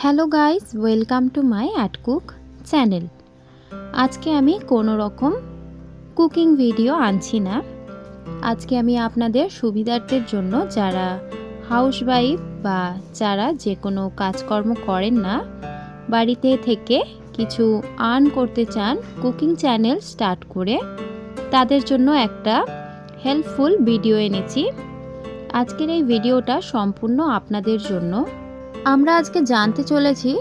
Hello guys, welcome to my at cook channel. আজকে আমি কোনো রকম কুকিং ভিডিও আনছি না। আজকে আমি আপনাদের সুবিধার্থের জন্য যারা হাউসওয়াইফ বা যারা যে কোনো কাজকর্ম করেন না, বাড়িতে থেকে কিছু আর্ন করতে চান কুকিং চ্যানেল স্টার্ট করে, তাদের জন্য একটা হেল্পফুল ভিডিও এনেছি। আজকের এই ভিডিওটা সম্পূর্ণ আপনাদের জন্য। আমরা আজকে জানতে চলেছি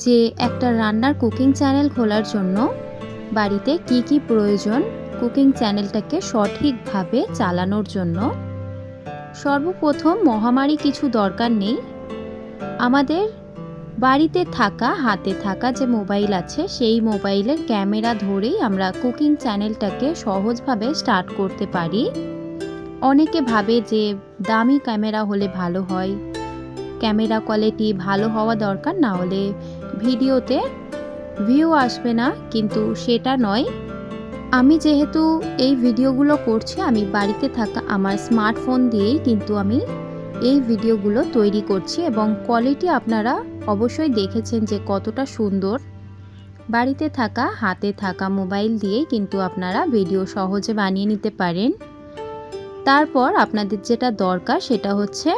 যে একটা রান্নার কুকিং চ্যানেল খোলার জন্য বাড়িতে কি কি প্রয়োজন কুকিং চ্যানেলটাকে সঠিকভাবে চালানোর জন্য। সর্বপ্রথম মহামারী কিছু দরকার নেই। আমাদের বাড়িতে থাকা হাতে থাকা যে মোবাইল আছে সেই মোবাইলের ক্যামেরা ধরেই আমরা কুকিং চ্যানেলটাকে সহজভাবে স্টার্ট করতে পারি। অনেকে ভাবে যে দামি ক্যামেরা হলে ভালো হয়, ক্যামেরা কোয়ালিটি ভালো হওয়া দরকার, না হলে ভিডিওতে ভিউ আসবে না, কিন্তু সেটা নয়। আমি যেহেতু এই ভিডিওগুলো করছি, আমি বাড়িতে থাকা আমার স্মার্টফোন দিয়েই কিন্তু আমি এই ভিডিওগুলো তৈরি করছি এবং কোয়ালিটি আপনারা অবশ্যই দেখেছেন যে কতটা সুন্দর। বাড়িতে থাকা হাতে থাকা মোবাইল দিয়েই কিন্তু আপনারা ভিডিও সহজে বানিয়ে নিতে পারেন। তারপর আপনাদের যেটা দরকার সেটা হচ্ছে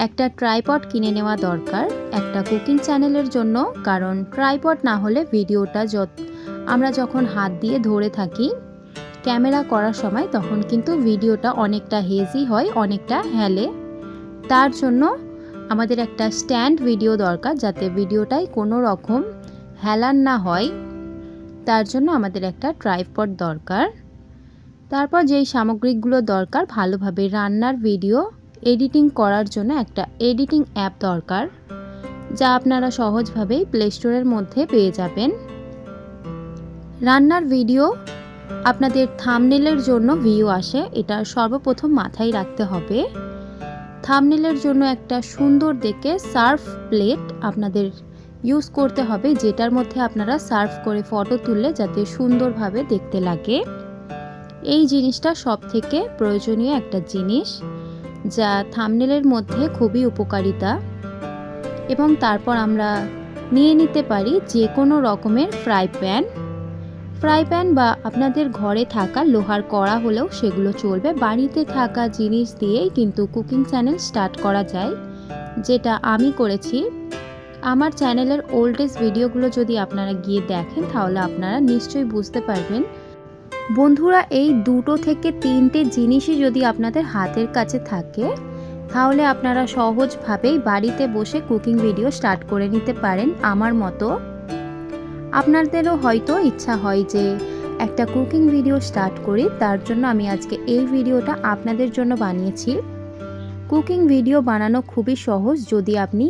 একটা ট্রাইপড কিনে নেওয়া দরকার একটা কুকিং চ্যানেলের জন্য, কারণ ট্রাইপড না হলে ভিডিওটা আমরা যখন হাত দিয়ে ধরে থাকি ক্যামেরা করার সময় তখন কিন্তু ভিডিওটা অনেকটা হেজি হয়, অনেকটা হেলে। তার জন্য আমাদের একটা স্ট্যান্ড ভিডিও দরকার, যাতে ভিডিওটাই কোনো রকম হেলান না হয়। তার জন্য আমাদের একটা ট্রাইপড দরকার। তারপর যেই সামগ্রীগুলো দরকার, ভালোভাবে রান্নার ভিডিও এডিটিং করার জন্য একটা এডিটিং অ্যাপ দরকার, যা আপনারা সহজভাবেই প্লে স্টোরের মধ্যে পেয়ে যাবেন। রান্নার ভিডিও আপনাদের থাম্বনেলের জন্য ভিউ আসে, এটা সর্বপ্রথম মাথায় রাখতে হবে। থাম্বনেলের জন্য একটা সুন্দর দেখে সার্ভ প্লেট আপনাদের ইউজ করতে হবে, যেটার মধ্যে আপনারা সার্ভ করে ফটো তুললে যাতে সুন্দরভাবে দেখতে লাগে। এই জিনিসটা সবথেকে প্রয়োজনীয় একটা জিনিস, যা থাম্বনেলের মধ্যে খুবই উপকারিতা। এবং তারপর আমরা নিয়ে নিতে পারি যে কোনো রকমের ফ্রাই প্যান বা আপনাদের ঘরে থাকা লোহার কড়া হলেও সেগুলো চলবে। বাড়িতে থাকা জিনিস দিয়েই কিন্তু কুকিং চ্যানেল স্টার্ট করা যায়, যেটা আমি করেছি। আমার চ্যানেলের ওল্ডেস্ট ভিডিওগুলো যদি আপনারা গিয়ে দেখেন তাহলে আপনারা নিশ্চয়ই বুঝতে পারবেন। বন্ধুরা, এই 2 থেকে 3টে জিনিসই যদি আপনাদের হাতের কাছে থাকে তাহলে আপনারা সহজভাবেই বাড়িতে বসে কুকিং ভিডিও স্টার্ট করে নিতে পারেন। আমার মতো আপনাদেরও হয়তো ইচ্ছা হয় যে একটা কুকিং ভিডিও স্টার্ট করি, তার জন্য আমি আজকে এই ভিডিওটা আপনাদের জন্য বানিয়েছি। কুকিং ভিডিও বানানো খুবই সহজ যদি আপনি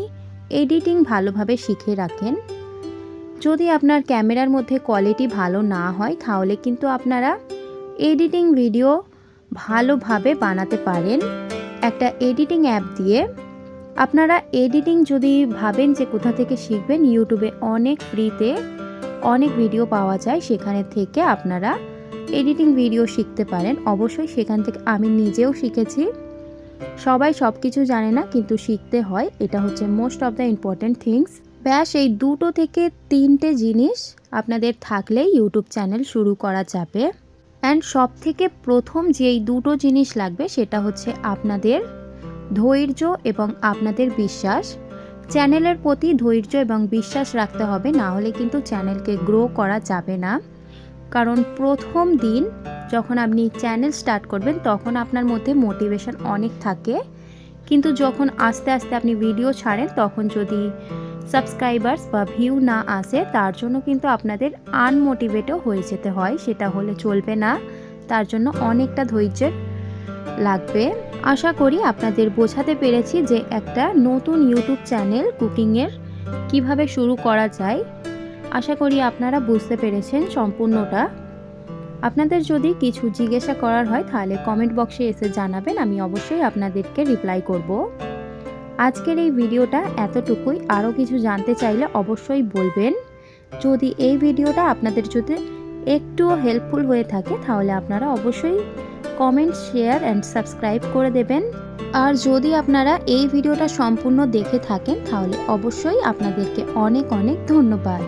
এডিটিং ভালোভাবে শিখে রাখেন। যদি আপনার ক্যামেরার মধ্যে কোয়ালিটি ভালো না হয় তাহলে কিন্তু আপনারা এডিটিং ভিডিও ভালোভাবে বানাতে পারেন একটা এডিটিং অ্যাপ দিয়ে। আপনারা এডিটিং যদি ভাবেন যে কোথা থেকে শিখবেন, ইউটিউবে অনেক ফ্রিতে অনেক ভিডিও পাওয়া যায়, সেখানে থেকে আপনারা এডিটিং ভিডিও শিখতে পারেন। অবশ্যই সেখান থেকে আমি নিজেও শিখেছি। সবাই সব কিছু জানে না, কিন্তু শিখতে হয়, এটা হচ্ছে most of the important things. ব্যাস এই 2 থেকে 3টে জিনিস আপনাদের থাকলেই ইউটিউব চ্যানেল শুরু করা যাবে। অ্যান্ড সব থেকে প্রথম যেই 2টো জিনিস লাগবে সেটা হচ্ছে আপনাদের ধৈর্য এবং আপনাদের বিশ্বাস। চ্যানেলের প্রতি ধৈর্য এবং বিশ্বাস রাখতে হবে, না হলে কিন্তু চ্যানেলকে গ্রো করা যাবে না। কারণ প্রথম দিন যখন আপনি চ্যানেল স্টার্ট করবেন তখন আপনার মধ্যে মোটিভেশন অনেক থাকে, কিন্তু যখন আস্তে আস্তে আপনি ভিডিও ছাড়েন তখন যদি সাবস্ক্রাইবার্স বা ভিউ না আসে, তার জন্য কিন্তু আপনাদের আনমোটিভেটও হয়ে যেতে হয়, সেটা হলে চলবে না। তার জন্য অনেকটা ধৈর্যের লাগবে। আশা করি আপনাদের বোঝাতে পেরেছি যে একটা নতুন ইউটিউব চ্যানেল কুকিংয়ের কিভাবে শুরু করা যায়। আশা করি আপনারা বুঝতে পেরেছেন সম্পূর্ণটা। আপনাদের যদি কিছু জিজ্ঞাসা করার হয় তাহলে কমেন্ট বক্সে এসে জানাবেন, আমি অবশ্যই আপনাদেরকে রিপ্লাই করব। আজকের এই ভিডিওটা এতটুকুই। আরও কিছু জানতে চাইলে অবশ্যই বলবেন। যদি এই ভিডিওটা আপনাদের যদি একটুও হেল্পফুল হয়ে থাকে তাহলে আপনারা অবশ্যই কমেন্ট, শেয়ার অ্যান্ড সাবস্ক্রাইব করে দেবেন। আর যদি আপনারা এই ভিডিওটা সম্পূর্ণ দেখে থাকেন তাহলে অবশ্যই আপনাদেরকে অনেক অনেক ধন্যবাদ।